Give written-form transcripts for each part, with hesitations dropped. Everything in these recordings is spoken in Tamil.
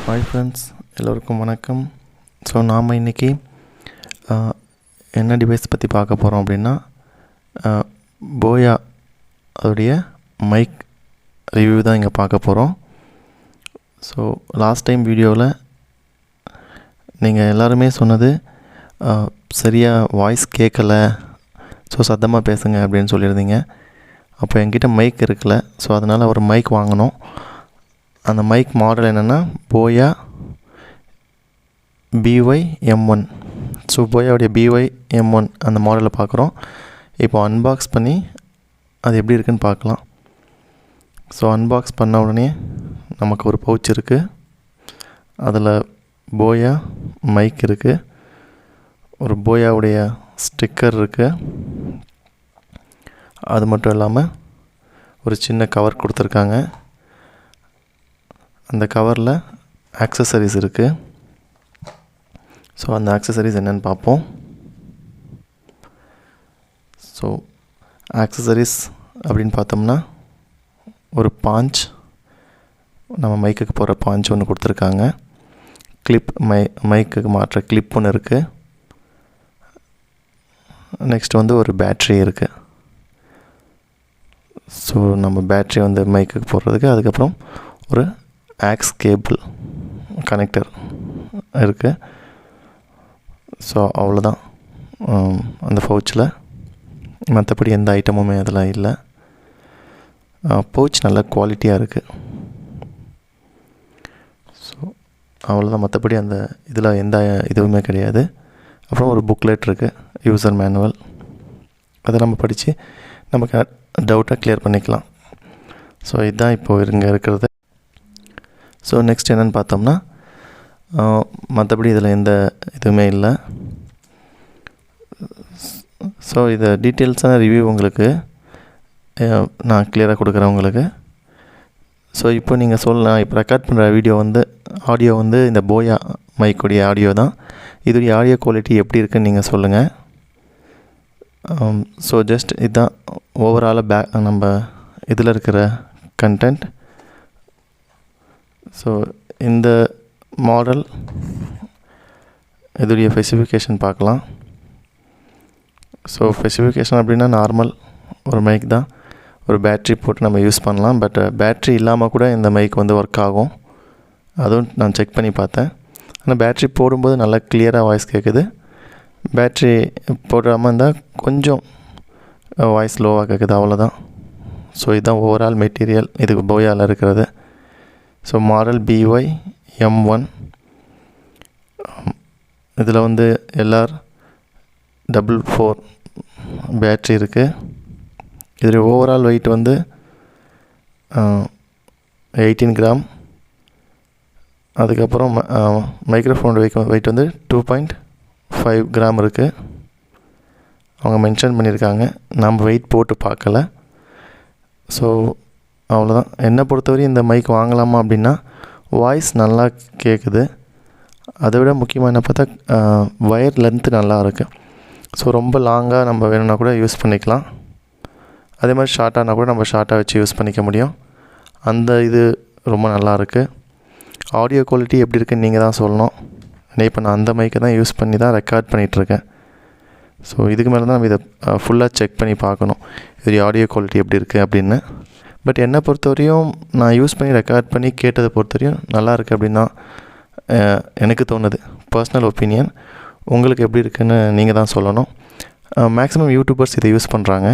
ஹாய் ஃப்ரெண்ட்ஸ், எல்லோருக்கும் வணக்கம். ஸோ நாம் இன்றைக்கி என்ன டிவைஸ் பற்றி பார்க்க போகிறோம் அப்படின்னா போயா அதோடைய மைக் ரிவ்யூ தான் இங்கே பார்க்க போகிறோம். ஸோ லாஸ்ட் டைம் வீடியோவில் நீங்கள் எல்லாருமே சொன்னது சரியாக வாய்ஸ் கேட்கல, ஸோ சத்தமாக பேசுங்க அப்படின்னு சொல்லியிருந்தீங்க. அப்போ என்கிட்ட மைக் இருக்குல்ல, ஸோ அதனால் ஒரு மைக் வாங்கினோம். அந்த மைக் மாடல் என்னென்னா போயா BY-M1. ஸோ போயாவுடைய BY-M1 அந்த மாடலை பார்க்குறோம். இப்போ அன்பாக்ஸ் பண்ணி அது எப்படி இருக்குன்னு பார்க்கலாம். ஸோ அன்பாக்ஸ் பண்ண உடனே நமக்கு ஒரு பவுச் இருக்குது. அதில் போயா மைக் இருக்குது, ஒரு போயாவுடைய ஸ்டிக்கர் இருக்குது. அது மட்டும் இல்லாமல் ஒரு சின்ன கவர் கொடுத்துருக்காங்க. அந்த கவரில் ஆக்சசரிஸ் இருக்குது. ஸோ அந்த ஆக்சசரிஸ் என்னென்னு பார்ப்போம். ஸோ ஆக்சசரிஸ் அப்படின்னு பார்த்தோம்னா ஒரு பாஞ்ச், நம்ம மைக்குக்கு போகிற பாஞ்ச் ஒன்று கொடுத்துருக்காங்க. கிளிப் மைக்குக்கு மாற்ற கிளிப் ஒன்று இருக்குது. நெக்ஸ்ட் வந்து ஒரு பேட்ரி இருக்குது. ஸோ நம்ம பேட்ரி வந்து மைக்குக்கு போடுறதுக்கு, அதுக்கப்புறம் ஒரு ஆக்ஸ் கேபிள் கனெக்டர் இருக்குது. ஸோ அவ்வளோதான் அந்த பவுச்சில். மற்றபடி எந்த ஐட்டமுமே அதில் இல்லை. பவுச் நல்ல குவாலிட்டியாக இருக்குது. ஸோ அவ்வளோதான், மற்றபடி அந்த இதில் எந்த இதுவுமே கிடையாது. அப்புறம் ஒரு புக்லெட் இருக்குது, யூசர் மேனுவல். அதை நம்ம படித்து நமக்கு டவுட்டை கிளியர் பண்ணிக்கலாம். ஸோ இதுதான் இப்போது இங்கே இருக்கிறது. ஸோ நெக்ஸ்ட் என்னென்னு பார்த்தோம்னா மற்றபடி இதில் எந்த இதுவுமே இல்லை. ஸோ இதை டீட்டெயில்ஸான ரிவ்யூ உங்களுக்கு நான் கிளியராக கொடுக்குறேன் உங்களுக்கு. ஸோ இப்போ நீங்கள் சொல்லலாம், இப்போ ரெக்கார்ட் பண்ணுற ஆடியோ வந்து இந்த போயா மைக்குடைய ஆடியோ தான். இதோடைய ஆடியோ குவாலிட்டி எப்படி இருக்குன்னு நீங்கள் சொல்லுங்கள். ஸோ ஜஸ்ட் இதுதான் ஓவராலாக நம்ம இதில் இருக்கிற கண்டென்ட். ஸோ இந்த மாடல் இதோடைய ஸ்பெசிஃபிகேஷன் பார்க்கலாம். ஸோ ஸ்பெசிஃபிகேஷன் அப்படின்னா நார்மல் ஒரு மைக் தான். ஒரு பேட்ரி போட்டு நம்ம யூஸ் பண்ணலாம். பட் பேட்ரி இல்லாமல் கூட இந்த மைக் வந்து ஒர்க் ஆகும். அதுவும் நான் செக் பண்ணி பார்த்தேன். ஆனால் பேட்ரி போடும்போது நல்லா கிளியராக வாய்ஸ் கேட்குது. பேட்ரி போடாமல் இருந்தால் கொஞ்சம் வாய்ஸ் லோவாக கேட்குது, அவ்வளோதான். ஸோ இதுதான் ஓவரால் மெட்டீரியல் இதுக்கு போயாவில் இருக்கிறது. So model BY-M1. இதில் வந்து LR444 பேட்ரி இருக்குது. இதில் ஓவரால் வெயிட் வந்து 18 கிராம். அதுக்கப்புறம் மைக்ரோஃபோன் வெயிட் வந்து 2.5 கிராம் இருக்குது. அவங்க மென்ஷன் பண்ணியிருக்காங்க, நம்ம வெயிட் போட்டு பார்க்கல. ஸோ அவ்வளோதான். என்னை பொறுத்தவரையும் இந்த மைக் வாங்கலாமா அப்படின்னா வாய்ஸ் நல்லா கேட்குது. அதை விட முக்கியமாக என்ன பார்த்தா ஒயர் லென்த்து நல்லா இருக்குது. ஸோ ரொம்ப லாங்காக நம்ம வேணும்னா கூட யூஸ் பண்ணிக்கலாம். அதே மாதிரி ஷார்ட்டானா கூட நம்ம ஷார்ட்டாக வச்சு யூஸ் பண்ணிக்க முடியும். அந்த இது ரொம்ப நல்லா இருக்குது. ஆடியோ குவாலிட்டி எப்படி இருக்குன்னு நீங்கள் தான் சொல்லணும். இப்போ நான் அந்த மைக்கை தான் யூஸ் பண்ணி தான் ரெக்கார்ட் பண்ணிகிட்ருக்கேன். ஸோ இதுக்கு மேலே தான் நம்ம இதை ஃபுல்லாக செக் பண்ணி பார்க்கணும், இது ஆடியோ குவாலிட்டி எப்படி இருக்குது அப்படின்னு. பட் என்னை பொறுத்தவரையும் நான் யூஸ் பண்ணி ரெக்கார்ட் பண்ணி கேட்டதை பொறுத்தவரையும் நல்லா இருக்குது அப்படின்னு தான் எனக்கு தோணுது. Personal opinion. உங்களுக்கு எப்படி இருக்குன்னு நீங்கள் தான் சொல்லணும். மேக்ஸிமம் யூடியூபர்ஸ் இதை யூஸ் பண்ணுறாங்க.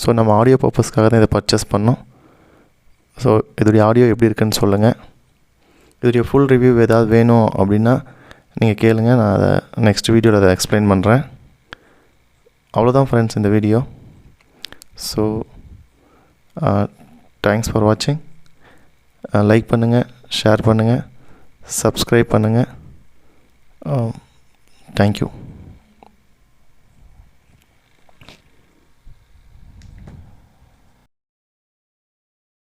ஸோ நம்ம ஆடியோ பர்பஸ்க்காக தான் இதை பர்ச்சேஸ் பண்ணோம். ஸோ இதோடைய ஆடியோ எப்படி இருக்குன்னு சொல்லுங்கள். இதோடைய ஃபுல் ரிவ்யூ ஏதாவது வேணும் அப்படின்னா நீங்கள் கேளுங்க, நான் அதை நெக்ஸ்ட் வீடியோவில் அதை எக்ஸ்பிளைன் பண்ணுறேன். அவ்வளோதான் ஃப்ரெண்ட்ஸ் இந்த வீடியோ. ஸோ தேங்க்ஸ் ஃபார் வாட்சிங். லைக் பண்ணுங்கள், ஷேர் பண்ணுங்கள், சப்ஸ்கிரைப் பண்ணுங்கள். தேங்க்யூ.